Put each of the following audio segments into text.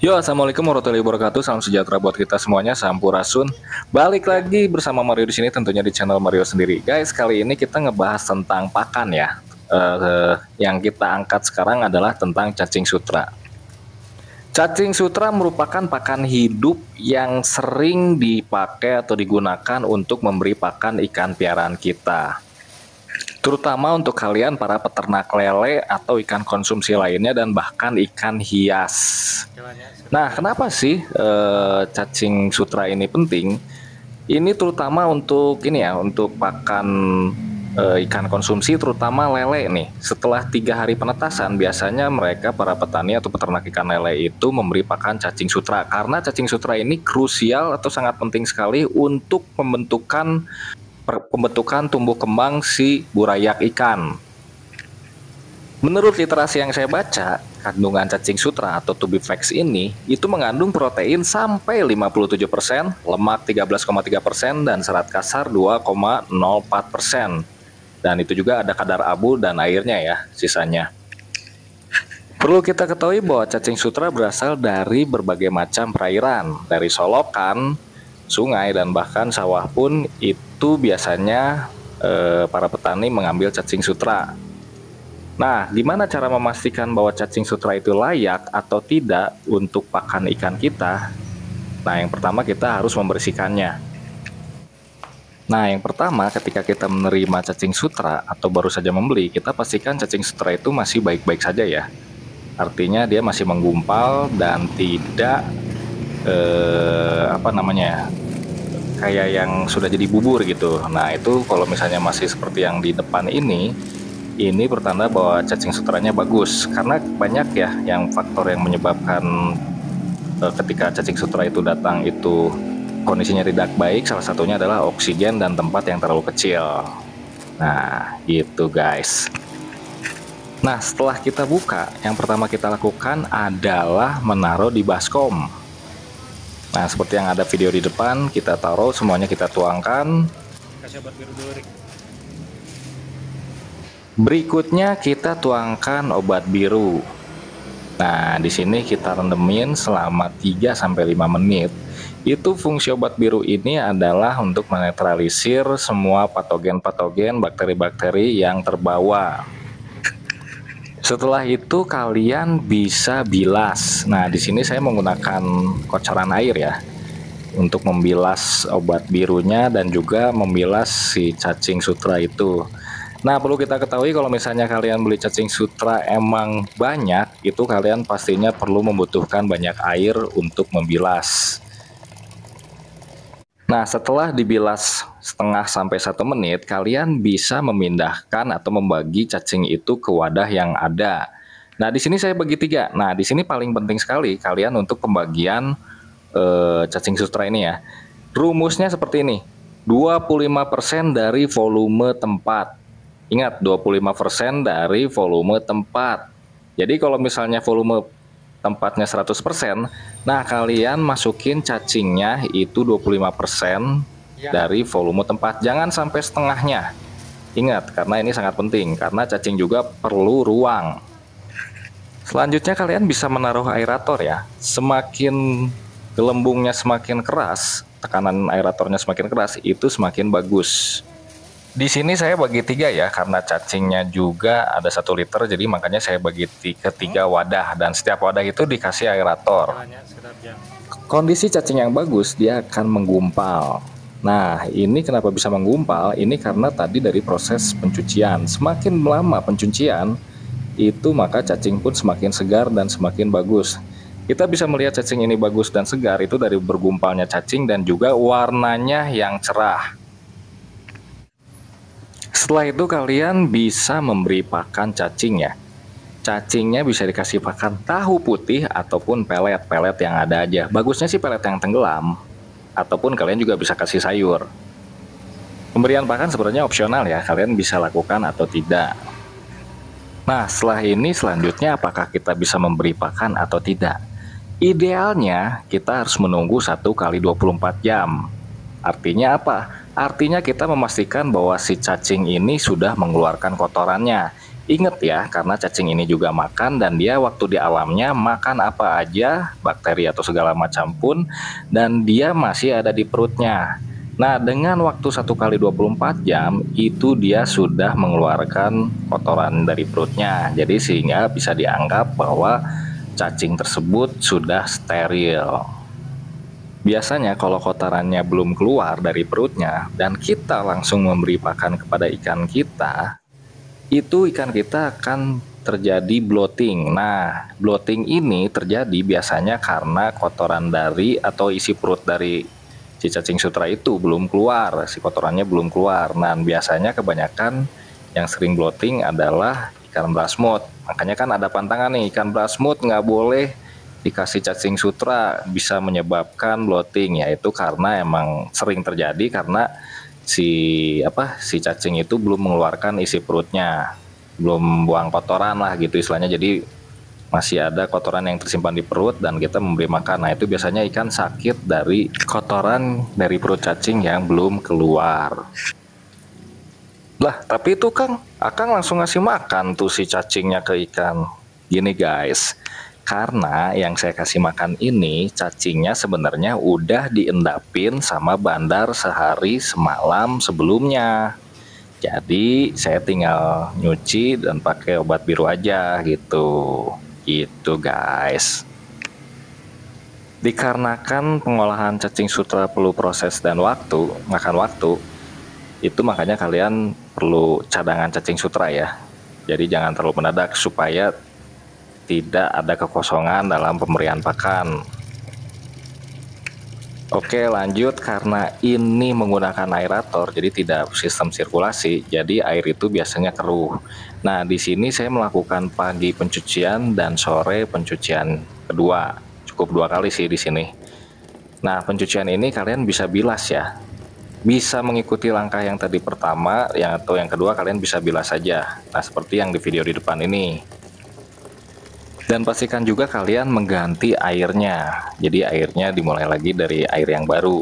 Yo, assalamualaikum warahmatullahi wabarakatuh. Salam sejahtera buat kita semuanya. Sampurasun. Balik lagi bersama Mario di sini, tentunya di channel Mario sendiri. Guys, kali ini kita ngebahas tentang pakan ya. Yang kita angkat sekarang adalah tentang cacing sutra. Cacing sutra merupakan pakan hidup yang sering dipakai atau digunakan untuk memberi pakan ikan piaraan kita. Terutama untuk kalian para peternak lele atau ikan konsumsi lainnya dan bahkan ikan hias. Nah, kenapa sih cacing sutra ini penting? Ini terutama untuk ini ya, untuk pakan ikan konsumsi terutama lele nih. Setelah 3 hari penetasan, biasanya mereka para petani atau peternak ikan lele itu memberi pakan cacing sutra karena cacing sutra ini krusial atau sangat penting sekali untuk pembentukan tumbuh kembang si burayak ikan. Menurut literasi yang saya baca, kandungan cacing sutra atau tubifex ini itu mengandung protein sampai 57%, lemak 13,3%, dan serat kasar 2,04%. Dan itu juga ada kadar abu dan airnya ya, sisanya. Perlu kita ketahui bahwa cacing sutra berasal dari berbagai macam perairan, dari solokan, sungai, dan bahkan sawah pun itu biasanya para petani mengambil cacing sutra. Nah, gimana cara memastikan bahwa cacing sutra itu layak atau tidak untuk pakan ikan kita? Nah, yang pertama kita harus membersihkannya. Nah, yang pertama ketika kita menerima cacing sutra atau baru saja membeli, kita pastikan cacing sutra itu masih baik-baik saja ya. Artinya dia masih menggumpal dan tidak kayak yang sudah jadi bubur gitu. Nah, itu kalau misalnya masih seperti yang di depan ini pertanda bahwa cacing sutranya bagus. Karena banyak ya yang faktor yang menyebabkan ketika cacing sutra itu datang itu kondisinya tidak baik. Salah satunya adalah oksigen dan tempat yang terlalu kecil. Nah, gitu guys. Nah, setelah kita buka, yang pertama kita lakukan adalah menaruh di baskom. Nah, seperti yang ada video di depan, kita taruh semuanya, kita tuangkan. Berikutnya kita tuangkan obat biru. Nah, di sini kita rendemin selama 3-5 menit. Itu fungsi obat biru ini adalah untuk menetralisir semua patogen-patogen, bakteri-bakteri yang terbawa. Setelah itu kalian bisa bilas. Nah, di sini saya menggunakan kocoran air ya untuk membilas obat birunya dan juga membilas si cacing sutra itu. Nah, perlu kita ketahui kalau misalnya kalian beli cacing sutra emang banyak, itu kalian pastinya perlu membutuhkan banyak air untuk membilas. Nah, setelah dibilas setengah sampai 1 menit, kalian bisa memindahkan atau membagi cacing itu ke wadah yang ada. Nah, di sini saya bagi 3. Nah, di sini paling penting sekali kalian untuk pembagian cacing sutra ini ya. Rumusnya seperti ini. 25% dari volume tempat. Ingat, 25% dari volume tempat. Jadi kalau misalnya volume tempatnya 100%, nah kalian masukin cacingnya itu 25% dari volume tempat. Jangan sampai setengahnya. Ingat, karena ini sangat penting, karena cacing juga perlu ruang. Selanjutnya kalian bisa menaruh aerator ya. Semakin gelembungnya semakin keras, tekanan aeratornya semakin keras, itu semakin bagus. Di sini saya bagi 3 ya, karena cacingnya juga ada 1 liter, jadi makanya saya bagi ke 3 wadah, dan setiap wadah itu dikasih aerator. Kondisi cacing yang bagus, dia akan menggumpal. Nah, ini kenapa bisa menggumpal? Ini karena tadi dari proses pencucian. Semakin lama pencucian, itu maka cacing pun semakin segar dan semakin bagus. Kita bisa melihat cacing ini bagus dan segar itu dari bergumpalnya cacing dan juga warnanya yang cerah. Setelah itu kalian bisa memberi pakan cacing ya. Cacingnya bisa dikasih pakan tahu putih ataupun pelet yang ada aja. Bagusnya sih pelet yang tenggelam, ataupun kalian juga bisa kasih sayur. Pemberian pakan sebenarnya opsional ya, kalian bisa lakukan atau tidak. Nah, setelah ini selanjutnya apakah kita bisa memberi pakan atau tidak? Idealnya kita harus menunggu 1 kali 24 jam. Artinya apa? Artinya kita memastikan bahwa si cacing ini sudah mengeluarkan kotorannya. Ingat ya, karena cacing ini juga makan dan dia waktu di alamnya makan apa aja, bakteri atau segala macam pun, dan dia masih ada di perutnya. Nah, dengan waktu 1 kali 24 jam, itu dia sudah mengeluarkan kotoran dari perutnya. Jadi sehingga bisa dianggap bahwa cacing tersebut sudah steril. Biasanya kalau kotorannya belum keluar dari perutnya dan kita langsung memberi pakan kepada ikan kita, itu ikan kita akan terjadi bloating. Nah, bloating ini terjadi biasanya karena kotoran dari atau isi perut dari si cacing sutra itu belum keluar, si kotorannya belum keluar. Nah, biasanya kebanyakan yang sering bloating adalah ikan brasmut. Makanya kan ada pantangan nih, ikan brasmut nggak boleh dikasih cacing sutra, bisa menyebabkan bloating, yaitu karena emang sering terjadi karena si cacing itu belum mengeluarkan isi perutnya, belum buang kotoran lah gitu istilahnya. Jadi masih ada kotoran yang tersimpan di perut dan kita memberi makan. Nah, itu biasanya ikan sakit dari kotoran dari perut cacing yang belum keluar. Lah, tapi itu Akang langsung ngasih makan tuh si cacingnya ke ikan. Gini guys, karena yang saya kasih makan ini cacingnya sebenarnya udah diendapin sama bandar sehari semalam sebelumnya. Jadi saya tinggal nyuci dan pakai obat biru aja gitu. Gitu guys. Dikarenakan pengolahan cacing sutra perlu proses dan makan waktu, itu makanya kalian perlu cadangan cacing sutra ya. Jadi jangan terlalu mendadak supaya tidak ada kekosongan dalam pemberian pakan. Oke, lanjut. Karena ini menggunakan aerator, jadi tidak sistem sirkulasi, jadi air itu biasanya keruh. Nah, di sini saya melakukan pagi pencucian dan sore pencucian kedua. Cukup 2 kali sih di sini. Nah, pencucian ini kalian bisa bilas ya. Bisa mengikuti langkah yang tadi pertama, atau yang kedua kalian bisa bilas saja. Nah, seperti yang di video di depan ini. Dan pastikan juga kalian mengganti airnya. Jadi airnya dimulai lagi dari air yang baru.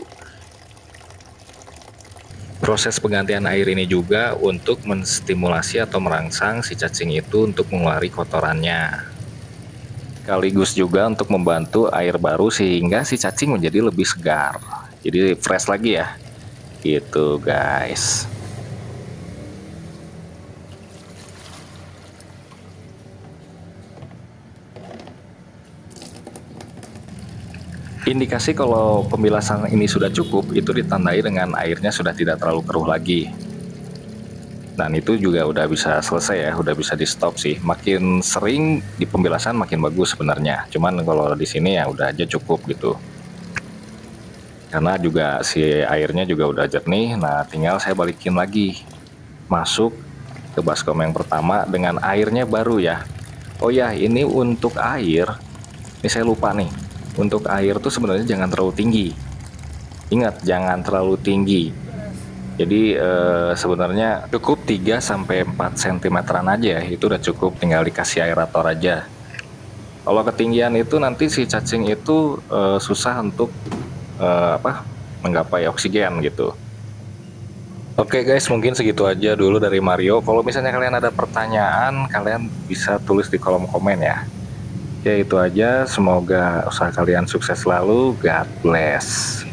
Proses penggantian air ini juga untuk menstimulasi atau merangsang si cacing itu untuk mengeluarkan kotorannya. Sekaligus juga untuk membantu air baru sehingga si cacing menjadi lebih segar. Jadi fresh lagi ya. Gitu guys. Indikasi kalau pembilasan ini sudah cukup itu ditandai dengan airnya sudah tidak terlalu keruh lagi. Dan itu juga udah bisa selesai ya, udah bisa di stop sih. Makin sering di pembilasan makin bagus sebenarnya. Cuman kalau di sini ya udah aja cukup gitu. Karena juga si airnya juga udah jernih. Nah, tinggal saya balikin lagi. Masuk ke baskom yang pertama dengan airnya baru ya. Oh ya, ini untuk air. Ini saya lupa nih. Untuk air tuh sebenarnya jangan terlalu tinggi. Ingat, jangan terlalu tinggi. Jadi sebenarnya cukup 3-4 cm-an aja, itu udah cukup, tinggal dikasih aerator aja. Kalau ketinggian itu nanti si cacing itu susah untuk menggapai oksigen gitu. Oke guys, mungkin segitu aja dulu dari Mario. Kalau misalnya kalian ada pertanyaan, kalian bisa tulis di kolom komen ya. Ya itu aja, semoga usaha kalian sukses selalu. God bless.